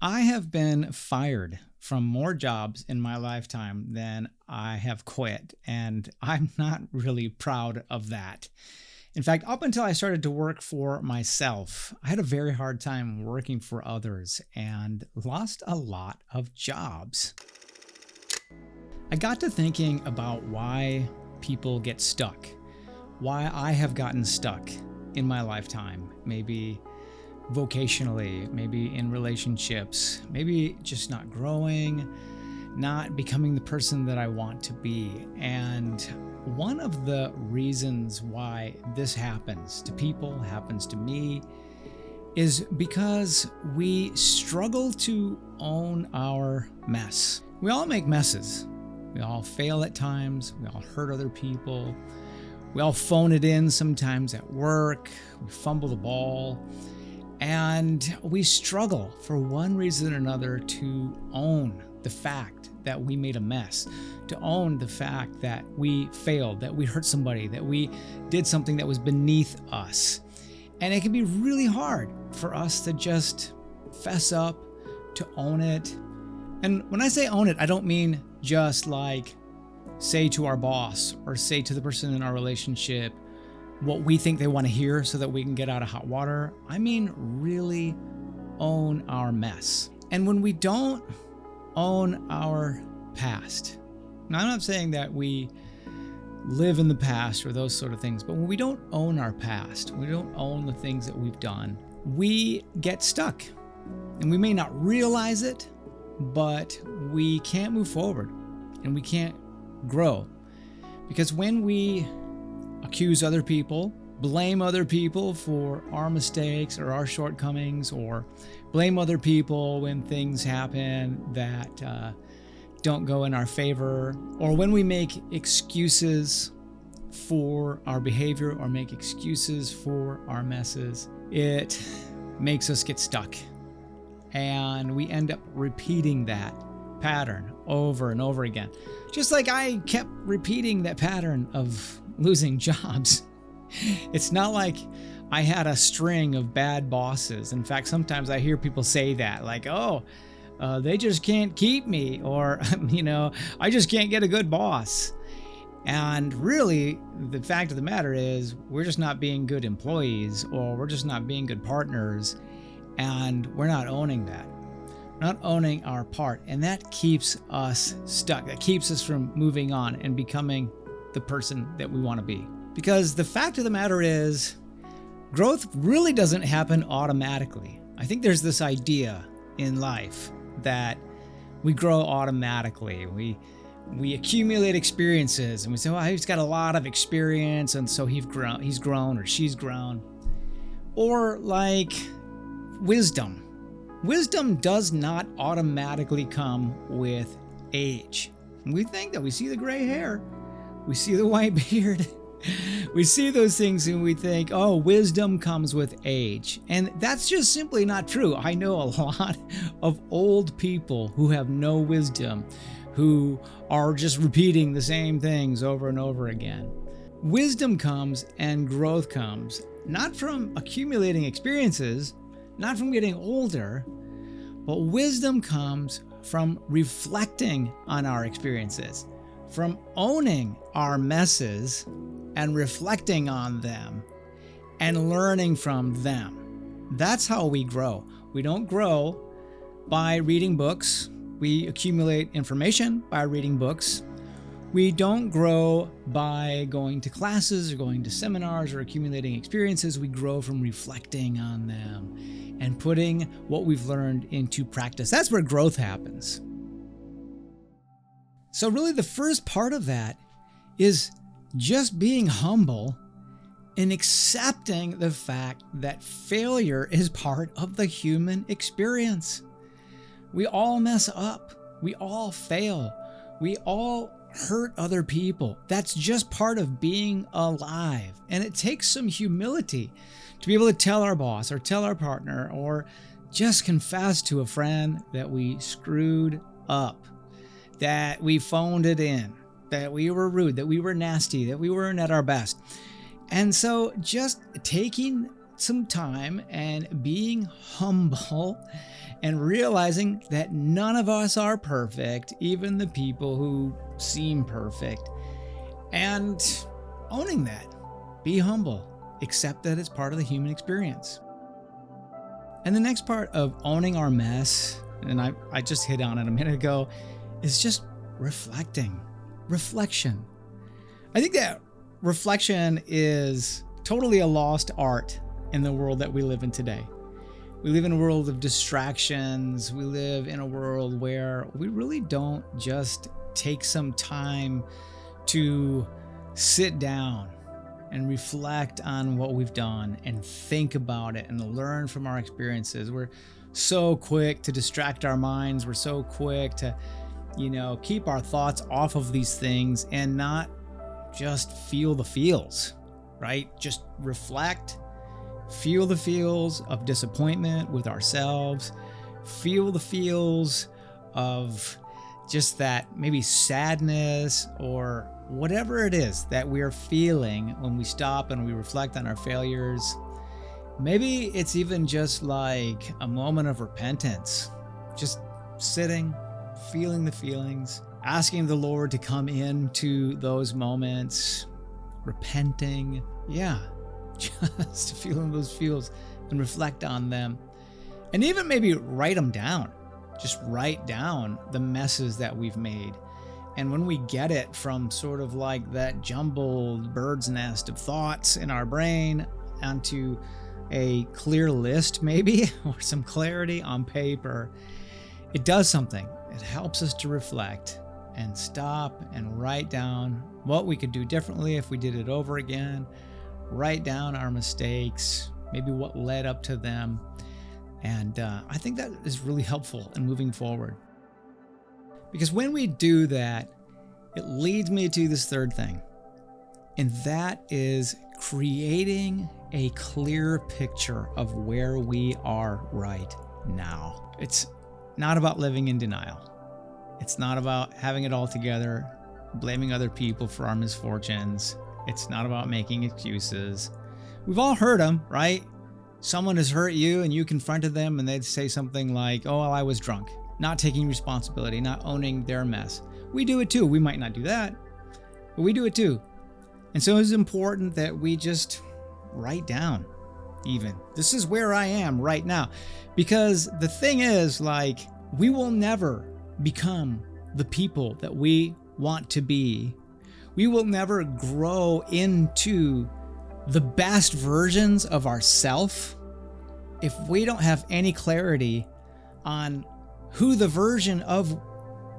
I have been fired from more jobs in my lifetime than I have quit, and I'm not really proud of that. In fact, up until I started to work for myself, I had a very hard time working for others and lost a lot of jobs. I got to thinking about why people get stuck, why I have gotten stuck in my lifetime, maybe vocationally, maybe in relationships, maybe just not growing, not becoming the person that I want to be. And one of the reasons why this happens to people, happens to me, is because we struggle to own our mess. We all make messes. We all fail at times. We all hurt other people. We all phone it in sometimes at work. We fumble the ball. And we struggle for one reason or another to own the fact that we made a mess, to own the fact that we failed, that we hurt somebody, that we did something that was beneath us. And it can be really hard for us to just fess up, to own it. And when I say own it, I don't mean just like say to our boss or say to the person in our relationship what we think they want to hear so that we can get out of hot water. I mean, really own our mess. And when we don't own our past, now I'm not saying that we live in the past or those sort of things, but when we don't own our past, we don't own the things that we've done, we get stuck. And we may not realize it, but we can't move forward and we can't grow. Because when we accuse other people, blame other people for our mistakes or our shortcomings, or blame other people when things happen that don't go in our favor, or when we make excuses for our behavior or make excuses for our messes, it makes us get stuck. And we end up repeating that pattern over and over again. Just like I kept repeating that pattern of losing jobs. It's not like I had a string of bad bosses. In fact, sometimes I hear people say that, like, they just can't keep me, or, I just can't get a good boss. And really, the fact of the matter is, we're just not being good employees, or we're just not being good partners, and we're not owning that. We're not owning our part, and that keeps us stuck. That keeps us from moving on and becoming the person that we want to be. Because the fact of the matter is, growth really doesn't happen automatically. I think there's this idea in life that we grow automatically. We accumulate experiences and we say, well, he's got a lot of experience and so he's grown or she's grown. Or like wisdom. Wisdom does not automatically come with age. We think that we see the gray hair, we see the white beard, we see those things and we think, oh, wisdom comes with age. And that's just simply not true. I know a lot of old people who have no wisdom, who are just repeating the same things over and over again. Wisdom comes and growth comes, not from accumulating experiences, not from getting older, but wisdom comes from reflecting on our experiences, from owning our messes and reflecting on them and learning from them. That's how we grow. We don't grow by reading books. We accumulate information by reading books. We don't grow by going to classes or going to seminars or accumulating experiences. We grow from reflecting on them and putting what we've learned into practice. That's where growth happens. So really the first part of that is just being humble and accepting the fact that failure is part of the human experience. We all mess up. We all fail. We all hurt other people. That's just part of being alive. And it takes some humility to be able to tell our boss or tell our partner or just confess to a friend that we screwed up, that we phoned it in, that we were rude, that we were nasty, that we weren't at our best. And so just taking some time and being humble and realizing that none of us are perfect, even the people who seem perfect, and owning that. Be humble. Accept that it's part of the human experience. And the next part of owning our mess, and I just hit on it a minute ago, is just reflecting. Reflection. I think that reflection is totally a lost art in the world that we live in today. We live in a world of distractions. We live in a world where we really don't just take some time to sit down and reflect on what we've done and think about it and learn from our experiences. We're so quick to distract our minds. We're so quick to, keep our thoughts off of these things and not just feel the feels, right? Just reflect, feel the feels of disappointment with ourselves, feel the feels of just that maybe sadness or whatever it is that we're feeling when we stop and we reflect on our failures. Maybe it's even just like a moment of repentance, just sitting, feeling the feelings, asking the Lord to come into those moments, repenting. Yeah, just feeling those feels and reflect on them. And even maybe write them down. Just write down the messes that we've made. And when we get it from sort of like that jumbled bird's nest of thoughts in our brain onto a clear list maybe, or some clarity on paper, it does something. It helps us to reflect and stop and write down what we could do differently if we did it over again. Write down our mistakes, maybe what led up to them. And I think that is really helpful in moving forward. Because when we do that, it leads me to this third thing. And that is creating a clear picture of where we are right now. It's not about living in denial. It's not about having it all together, blaming other people for our misfortunes. It's not about making excuses. We've all heard them, right? Someone has hurt you and you confronted them and they'd say something like, oh, well, I was drunk. Not taking responsibility, not owning their mess. We do it too. We might not do that, but we do it too. And so it's important that we just write down even, this is where I am right now. Because the thing is, like, we will never become the people that we want to be. We will never grow into the best versions of ourselves if we don't have any clarity on who the version of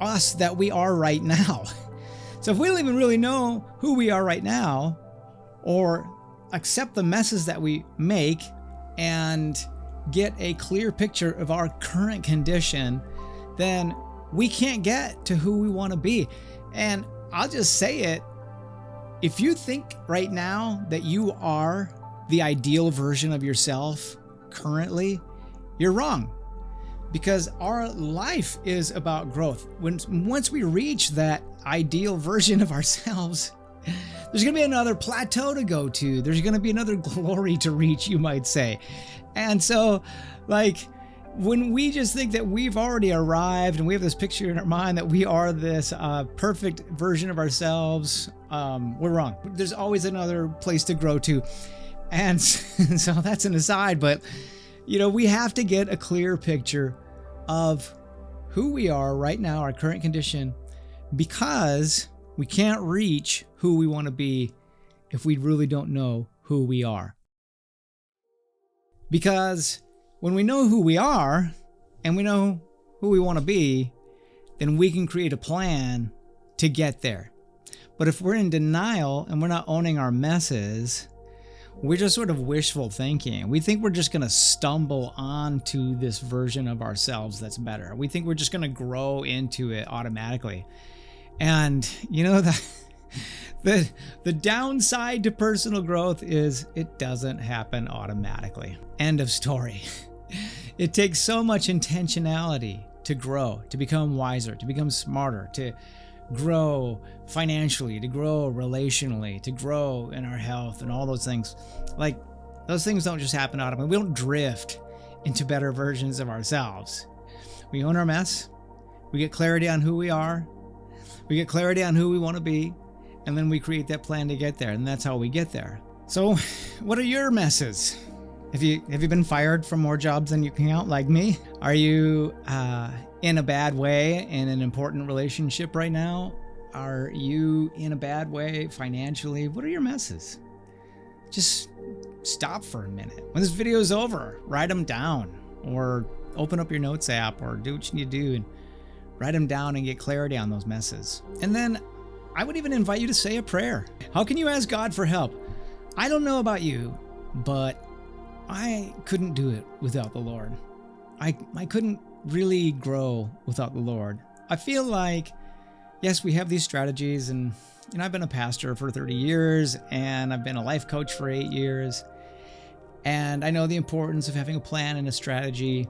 us that we are right now. So if we don't even really know who we are right now, or accept the messes that we make and get a clear picture of our current condition, then we can't get to who we want to be. And I'll just say it. If you think right now that you are the ideal version of yourself currently, you're wrong. Because our life is about growth. Once we reach that ideal version of ourselves, there's going to be another plateau to go to. There's going to be another glory to reach, you might say. And so, like, when we just think that we've already arrived and we have this picture in our mind that we are this perfect version of ourselves, we're wrong. There's always another place to grow to. And so that's an aside, but we have to get a clear picture of who we are right now, our current condition, because we can't reach who we want to be if we really don't know who we are. Because when we know who we are and we know who we want to be, then we can create a plan to get there. But if we're in denial and we're not owning our messes, we're just sort of wishful thinking. We think we're just going to stumble onto this version of ourselves that's better. We think we're just going to grow into it automatically. And the downside to personal growth is it doesn't happen automatically. End of story. It takes so much intentionality to grow, to become wiser, to become smarter, to grow financially, to grow relationally, to grow in our health and all those things. Like, those things don't just happen automatically. We don't drift into better versions of ourselves. We own our mess. We get clarity on who we are. We get clarity on who we want to be. And then we create that plan to get there. And that's how we get there. So what are your messes? Have you been fired from more jobs than you can count, like me? Are you in a bad way in an important relationship right now? Are you in a bad way financially? What are your messes? Just stop for a minute. When this video is over, write them down, or open up your notes app, or do what you need to do and write them down and get clarity on those messes. And then I would even invite you to say a prayer. How can you ask God for help? I don't know about you, but I couldn't do it without the Lord. I couldn't really grow without the Lord. I feel like, yes, we have these strategies, and I've been a pastor for 30 years, and I've been a life coach for 8 years, and I know the importance of having a plan and a strategy,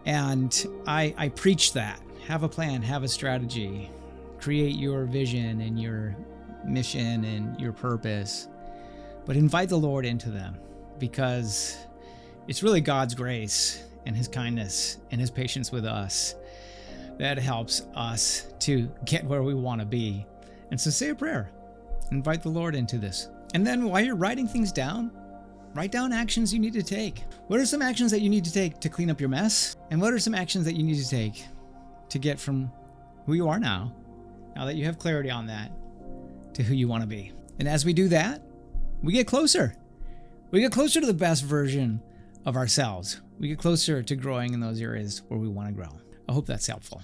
and I preach that. Have a plan, have a strategy, create your vision and your mission and your purpose, but invite the Lord into them, because it's really God's grace and His kindness and His patience with us that helps us to get where we want to be. And so say a prayer, invite the Lord into this. And then while you're writing things down, write down actions you need to take. What are some actions that you need to take to clean up your mess? And what are some actions that you need to take to get from who you are now that you have clarity on that, to who you want to be? And as we do that, we get closer. We get closer to the best version of ourselves. We get closer to growing in those areas where we want to grow. I hope that's helpful.